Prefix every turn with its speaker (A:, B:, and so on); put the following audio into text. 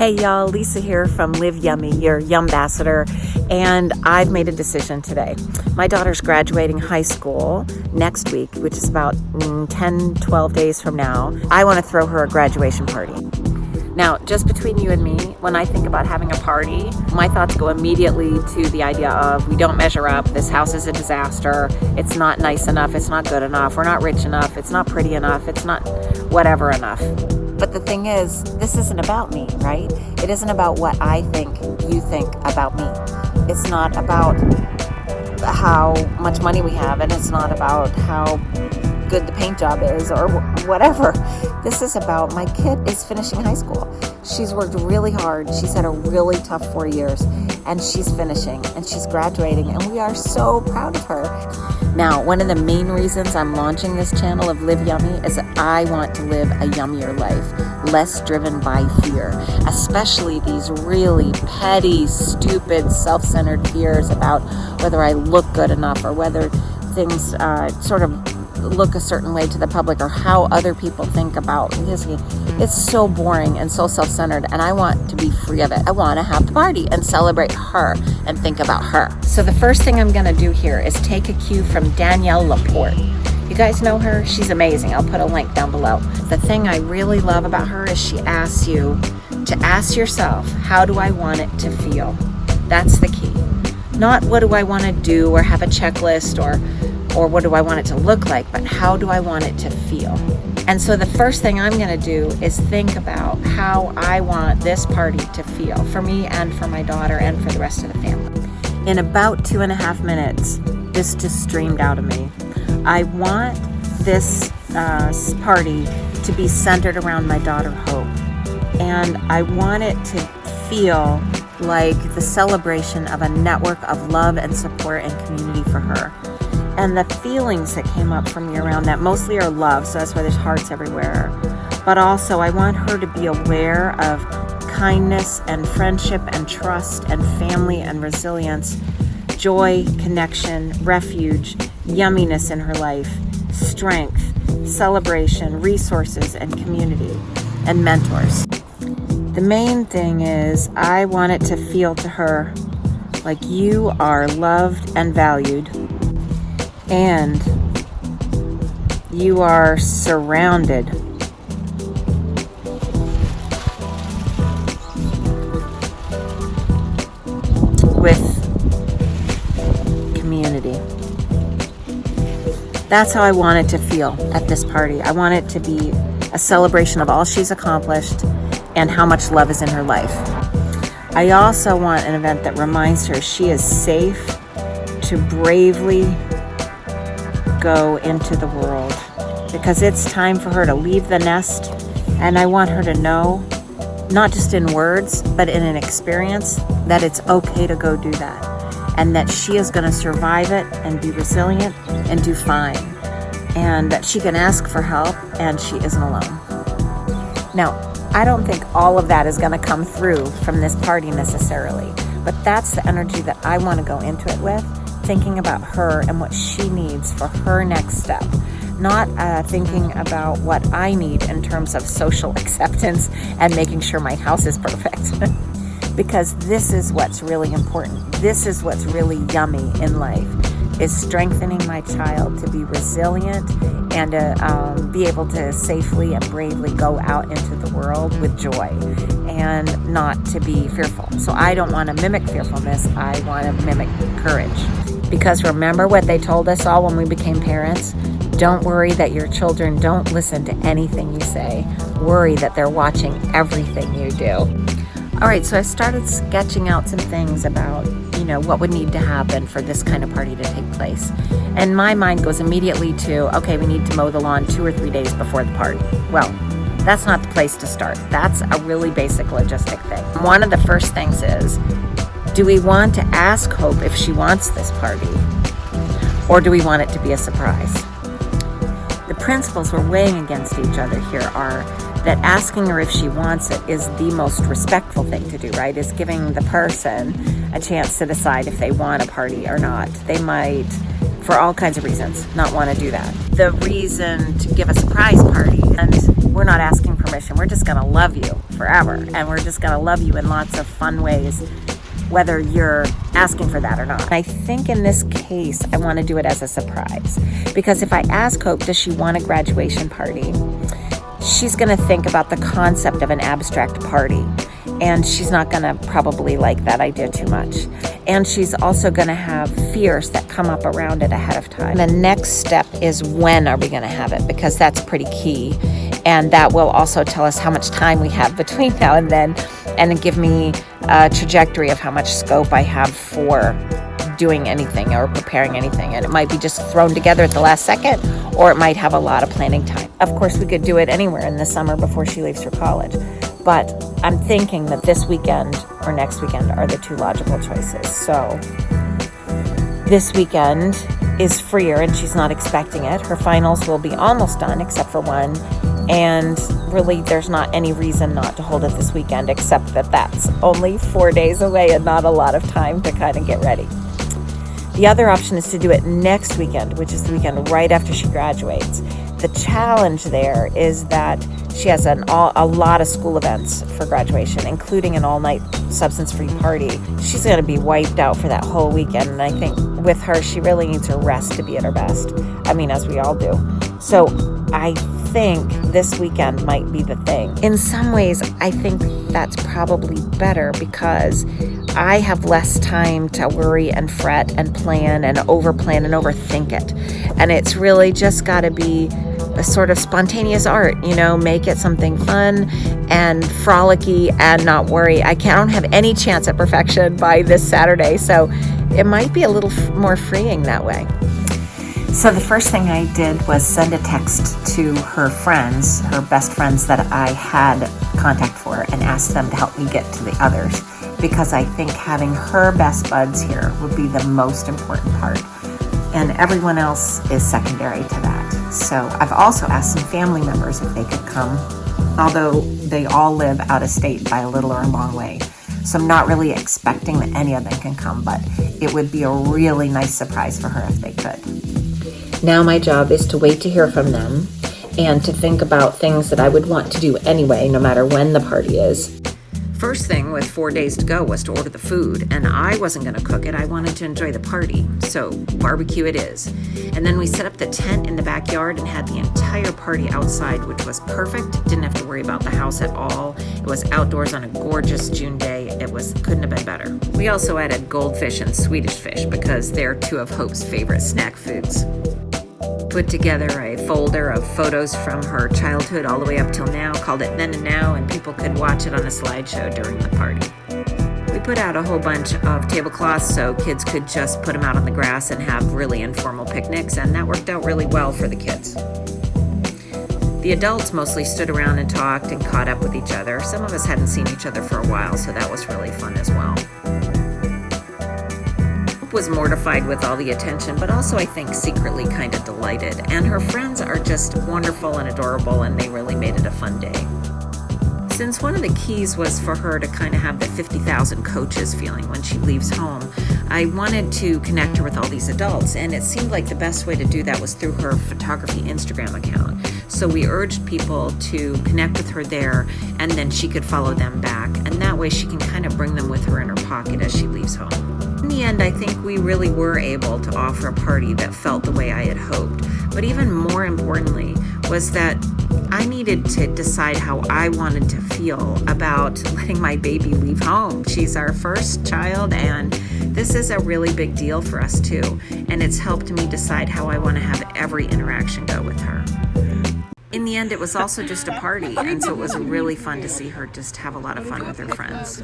A: Hey y'all, Lisa here from Live Yummy, your Yumbassador, and I've made a decision today. My daughter's graduating high school next week, which is about 10, 12 days from now. I want to throw her a graduation party. Now, just between you and me, when I think about having a party, my thoughts go immediately to the idea of we don't measure up, this house is a disaster, it's not nice enough, it's not good enough, we're not rich enough, it's not pretty enough, it's not whatever enough. But the thing is, this isn't about me, right? It isn't about what I think you think about me. It's not about how much money we have, and it's not about how good the paint job is or whatever. This is about my kid is finishing high school. She's worked really hard. She's had a really tough 4 years, and she's finishing and she's graduating, and we are so proud of her. Now, one of the main reasons I'm launching this channel of Live Yummy is that I want to live a yummier life, less driven by fear, especially these really petty, stupid, self-centered fears about whether I look good enough or whether things sort of look a certain way to the public or how other people think about this. It's so boring and so self-centered, and I want to be free of it. I want to have the party and celebrate her and think about her. So the first thing I'm going to do here is take a cue from Danielle Laporte. You guys know her? She's amazing. I'll put a link down below. The thing I really love about her is she asks you to ask yourself, how do I want it to feel? That's the key. Not what do I want to do or have a checklist or what do I want it to look like, but how do I want it to feel? And so the first thing I'm going to do is think about how I want this party to feel for me and for my daughter and for the rest of the family. In about 2.5 minutes, this just streamed out of me. I want this party to be centered around my daughter Hope, and I want it to feel like the celebration of a network of love and support and community for her. And the feelings that came up for me around that mostly are love, so that's why there's hearts everywhere. But also I want her to be aware of kindness and friendship and trust and family and resilience, joy, connection, refuge, yumminess in her life, strength, celebration, resources, and community, and mentors. The main thing is I want it to feel to her like you are loved and valued, and you are surrounded with community. That's how I want it to feel at this party. I want it to be a celebration of all she's accomplished and how much love is in her life. I also want an event that reminds her she is safe to bravely go into the world, because it's time for her to leave the nest, and I want her to know, not just in words, but in an experience, that it's okay to go do that, and that she is going to survive it and be resilient and do fine, and that she can ask for help and she isn't alone. Now, I don't think all of that is going to come through from this party necessarily, but that's the energy that I want to go into it with, thinking about her and what she needs for her next step, not thinking about what I need in terms of social acceptance and making sure my house is perfect. Because this is what's really important. This is what's really yummy in life, is strengthening my child to be resilient and to be able to safely and bravely go out into the world with joy and not to be fearful. So I don't want to mimic fearfulness. I want to mimic courage. Because remember what they told us all when we became parents? Don't worry that your children don't listen to anything you say. Worry that they're watching everything you do. All right, so I started sketching out some things about, what would need to happen for this kind of party to take place. And my mind goes immediately to, okay, we need to mow the lawn 2 or 3 days before the party. Well, that's not the place to start. That's a really basic logistic thing. One of the first things is, do we want to ask Hope if she wants this party? Or do we want it to be a surprise? The principles we're weighing against each other here are that asking her if she wants it is the most respectful thing to do, right? Is giving the person a chance to decide if they want a party or not. They might for all kinds of reasons, not want to do that. The reason to give a surprise party, and we're not asking permission, we're just going to love you forever, and we're just going to love you in lots of fun ways, whether you're asking for that or not. I think in this case, I want to do it as a surprise, because if I ask Hope, does she want a graduation party? She's going to think about the concept of an abstract party, and she's not going to probably like that idea too much. And she's also going to have fears that come up around it ahead of time. The next step is, when are we going to have it? Because that's pretty key. And that will also tell us how much time we have between now and then, and give me a trajectory of how much scope I have for doing anything or preparing anything. And it might be just thrown together at the last second, or it might have a lot of planning time. Of course, we could do it anywhere in the summer before she leaves for college. But I'm thinking that this weekend or next weekend are the two logical choices. So this weekend is freer and she's not expecting it. Her finals will be almost done except for one. And really, there's not any reason not to hold it this weekend, except that that's only 4 days away and not a lot of time to kind of get ready. The other option is to do it next weekend, which is the weekend right after she graduates. The challenge there is that she has a lot of school events for graduation, including an all-night substance-free party. She's going to be wiped out for that whole weekend, and I think with her, she really needs her rest to be at her best. I mean, as we all do. So I think this weekend might be the thing. In some ways, I think that's probably better, because I have less time to worry and fret and plan and overplan and overthink it. And it's really just got to be a sort of spontaneous art, make it something fun and frolicky and not worry. I don't have any chance at perfection by this Saturday, so it might be a little more freeing that way. So the first thing I did was send a text to her friends, her best friends that I had contact for, and asked them to help me get to the others, because I think having her best buds here would be the most important part, and everyone else is secondary to that. So I've also asked some family members if they could come, although they all live out of state by a little or a long way. So I'm not really expecting that any of them can come, but it would be a really nice surprise for her if they could. Now my job is to wait to hear from them and to think about things that I would want to do anyway, no matter when the party is. First thing with 4 days to go was to order the food, and I wasn't going to cook it. I wanted to enjoy the party, so barbecue it is. And then we set up the tent in the backyard and had the entire party outside, which was perfect. Didn't have to worry about the house at all. It was outdoors on a gorgeous June day. Couldn't have been better. We also added goldfish and Swedish fish because they're two of Hope's favorite snack foods. Put together a folder of photos from her childhood all the way up till now, called it Then and Now, and people could watch it on a slideshow during the party. We put out a whole bunch of tablecloths so kids could just put them out on the grass and have really informal picnics, and that worked out really well for the kids. The adults mostly stood around and talked and caught up with each other. Some of us hadn't seen each other for a while, so that was really fun as well. Was mortified with all the attention, but also I think secretly kind of delighted. And her friends are just wonderful and adorable, and they really made it a fun day. Since one of the keys was for her to kind of have the 50,000 coaches feeling when she leaves home, I wanted to connect her with all these adults, and it seemed like the best way to do that was through her photography Instagram account. So we urged people to connect with her there, and then she could follow them back, and that way she can kind of bring them with her in her pocket as she leaves home. In the end, I think we really were able to offer a party that felt the way I had hoped. But even more importantly was that I needed to decide how I wanted to feel about letting my baby leave home. She's our first child, and this is a really big deal for us too. And it's helped me decide how I want to have every interaction go with her. In the end, it was also just a party, and so it was really fun to see her just have a lot of fun with her friends.